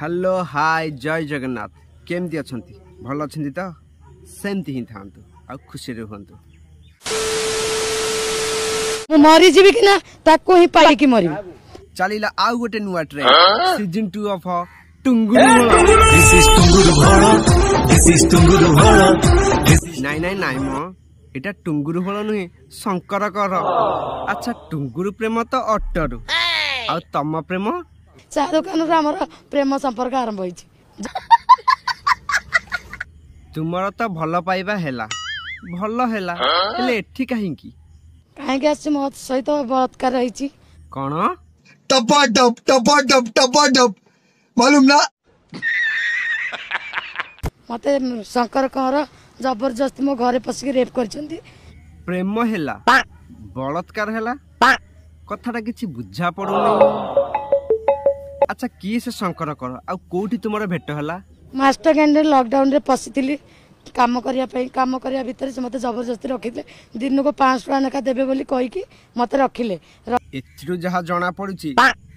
Hello hi जय जगन्नाथ केमती अछंती भल अछंती तो सेमती ही थांतु आ खुशी रहंतु मु मरी जीवी कि ना ताको ही पाई कि मरी चलीला आउ गोटे नुवा ट्रेन सीजन 2 ऑफ टुंगुरु नाइ नाइ नाइ मो एटा टुंगुरु भल नुहे शंकर कर अच्छा टुंगुरु प्रेम तो अटरु आ तम प्रेम चा दुकान हमर प्रेम संपर्क आरंभ होई तुमर तो भल पाइबा हेला भल हेला हेले एठी काहे की काहे के आछि मत सहित बलात्कार रही छी कोन टपा मालूम ना मते शंकर कर जबरदस्ती मो घरे पसिक रेप करछंती प्रेम हेला बलात्कार हेला कथाटा किछि बुझा पड़ुनी अच्छा की से शंकर कर आ कोठी तुमर भेट हला मास्टर कैंडल लॉकडाउन रे पसितिली काम करिया भीतर से मते जबरदस्ती रखिले दिन को 500 टका नेका देबे बोली कहि कि मते रखिले एथिरु जहा जणा पड़ुची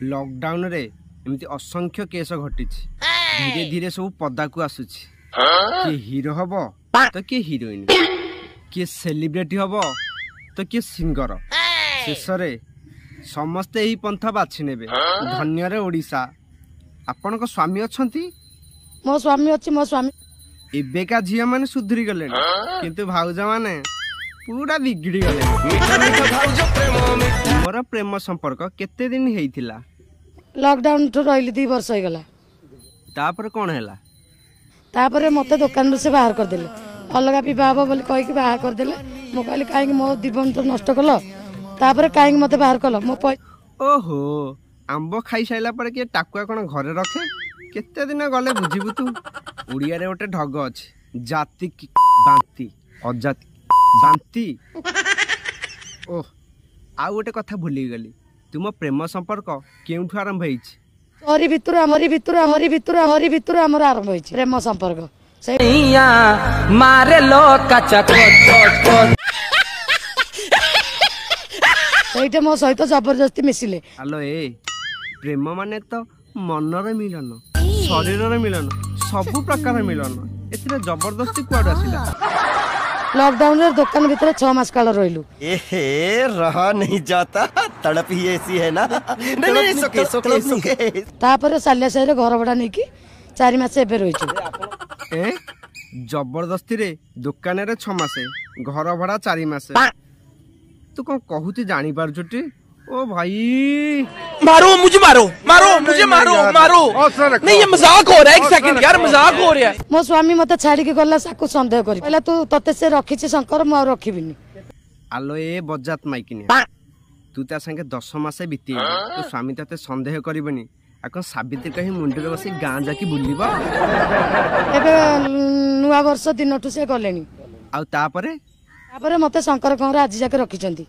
लॉकडाउन रे एमती असंख्य केस घटिछि धीरे धीरे सब पदा को आसुछि के हीरो हबो तो के हीरोइन के सेलिब्रिटी हबो तो के सिंगर शेषरे समस्ते एही पंथा बाछि नेबे धन्य रे ओडिसा आपन को स्वामी अछंती मो स्वामी अछि मो स्वामी एबेका झिया माने सुधरी गले किंतु भाउजा माने पूरा बिगड़ी गले मोर प्रेम संपर्क केते दिन हेइथिला लॉकडाउन तो रहिली 2 वर्ष हो गला तापर कोन हैला तापर मते दुकान रे से बाहर कर देले अलगा विवाह बोली कहि कि बाहर कर देले मो कहली काहे कि मो जीवन तो नष्ट कलो तापर काहे कि मते बाहर कलो मो ओहो आंबो खाई साइला पर के टाकुआ कोन घरे रखे केते दिन गले बुझिबु तू उड़िया रे ओटे ढग अछि जाति की बांती अजाति बांती ओह आ ओटे कथा भूली गली तुम प्रेम संपर्क केउठु आरंभ होइछि हरि भितर हमर आरंभ होइछि प्रेम संपर्क सैया मारे लो कचक एइटे मो सहित जबरदस्ती मिसिले हेलो ए प्रेम माने तो मनर मिलन शरीर मिलन सब प्रकार मिलन एथिरे जबरदस्ती कुआड आसिला लॉकडाउन रे दुकान भीतर 6 मास काल रहिलु एहे रहा नहीं जाता तड़प ही ऐसी है ना नहीं सोके तापर सालिया सही रे घर भड़ा नै कि 4 मास एबे रहिछु ए जबरदस्ती रे दुकान रे 6 मासे घर भड़ा 4 मासे तू कौन कहूती जानी पार छुट्टी ओ भाई मारो मुझे मारो नहीं ये मजाक हो रहा है एक सेकंड यार मजाक हो रहा है मो स्वामी मते छाड़ी के गला साकू संदेह करी पहला तू तते से रखी छी शंकर म रखिबिनी आलो ए बजात माइकिनी तू ता संगे 10 मासे बीती तू स्वामी तते संदेह करबनी आ को साबित्री कहि मुंडरे बसी गां जाकी बुलिबा एबे नुवा वर्ष दिनठु से गलेनी आ तापरे मते शंकर कंरा आज जाके रखिचंती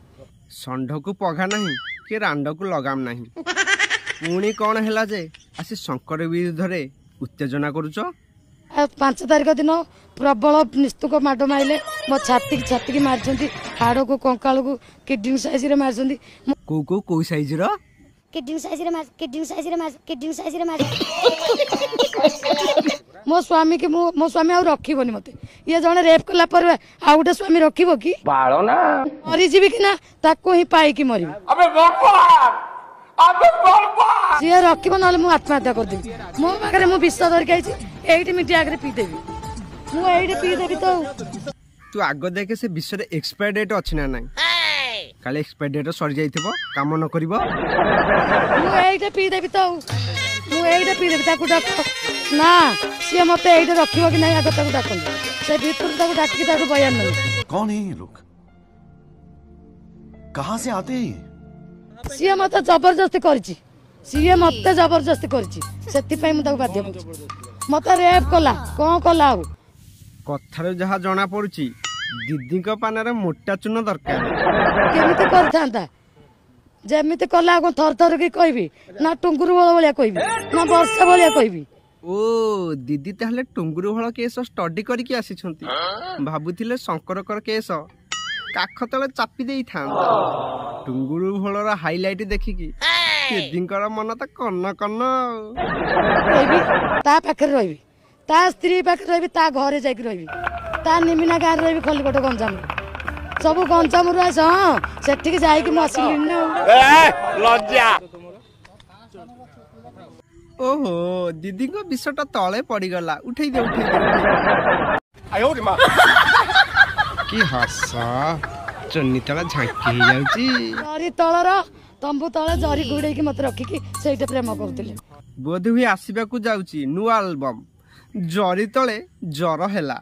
संढ को पघा नहीं कि रांड को लगाम नहीं पुणी कौन हैला जे आसी शंकर विरुद्ध रे उत्तेजना करूछ 5 तारिख दिन प्रबल निस्तुक माड माइले मो छाती की मारछंती हाड़ को कंकाल को किडनी साइज रे मारछंती को साइज रो किडनी साइज रे मार मो स्वामी के मो स्वामी आ रखिबनी मते ये जने रेप कला पर आ गोटे स्वामी रखिबो कि बाळो ना मरी जीवी कि ना ताको ही पाई कि मरी अबे भगवान सिया रखिबो नले मु आत्महत्या कर देबी मो पाखरे मु विश्वास धर के आइछि एइटी मिटी आगरे पी देबी मु एइटी पी देबी तो तू आगो देखे से विश्व रे एक्सपायर डेट अछि ना नाही काले एक्सपायर डेट सर जाइथिबो काम न करबो मु एइटी पी देबी तो मु एइटी पी देबी ताकू डाक ना सिया मते एइटी रखिबो कि नाही आगो ताकू डाकन से भीतर ताकू डाक के ताकू बयान न कौन है ये लोग कहां से आते हैं सीए मते जबरदस्ती करछि सीए मते जबरदस्ती करछि सेति पई म ताकू बाध्य मते रेप कला कोन कला आ कथार जहा जणा पड़ुची दीदी को पानारे मोटा चुन दरकार केमिति करथांता जेमिति कला को थर थर की कहबी ना टुंगुरु भलिया कहबी ना वर्षा भलिया कहबी ओ दीदी ताहले टुंगुरु भल केस स्टडी करके आसी छंती भाबुथिले शंकर कर केस काख तले चापी देई थांता टुंगुरु भलर हाइलाइट देखिकी ଦିଦିଙ୍କର ମନ ତ କନ କନ। ରହିବି ତା ପାଖରେ ରହିବି, ତା ସ୍ତ୍ରୀ ପାଖରେ ରହିବି, ତା ଘରେ ଯାଇକି ରହିବି, ତା ନିମିନା ଗାଁରେ ରହିବି ଖଲିକୋଟ ଗଞ୍ଜାମରେ। ସବୁ ଗଞ୍ଜାମରୁ ଆସ। ହଁ ସେଠିକି ଯାଇକି ମୁଁ ଆସିଲିଣି ନା। लज्जा ଓହୋ ଦିଦିଙ୍କ ବିଷଟା ତଳେ ପଡିଗଲା। ଉଠେଇ ଦେ ଉଠେଇ ଦେ। କି ହସ ଚୁନି ତଳ ଝାଙ୍କି ହେଇଯାଉଛି। ଜରି ତଳର ତମ୍ବୁ ତଳେ ଜରି ଘୋଡେଇକି ମତେ ରଖିକି ସେଇଟା ପ୍ରେମ କରୁଥିଲେ। ବୋଧ ହୁଏ ଆସିବାକୁ ଯାଉଛି ନୂଆ ଆଲବମ୍ ଜରି ତଳେ ଜର ହେଲା।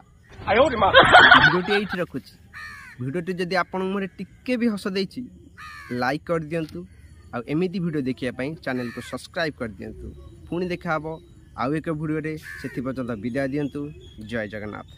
ଭିଡ଼ିଓଟି ଏଇଠି ରଖୁଛି। ଭିଡ଼ିଓଟି ଯଦି ଆପଣଙ୍କ ମୁହଁରେ ଟିକେ ବି ହସ ଦେଇଛି ଲାଇକ୍ କରିଦିଅନ୍ତୁ। ଆଉ ଏମିତି ଭିଡ଼ିଓ ଦେଖିବା ପାଇଁ ଚ୍ୟାନେଲକୁ ସବସ୍କ୍ରାଇବ୍ କରିଦିଅନ୍ତୁ। ପୁଣି ଦେଖାହେବ ଆଉ ଏକ ଭିଡ଼ିଓରେ। ସେଥି ପର୍ଯ୍ୟନ୍ତ ବିଦାୟ ଦିଅନ୍ତୁ। ଜୟ ଜଗନ୍ନାଥ।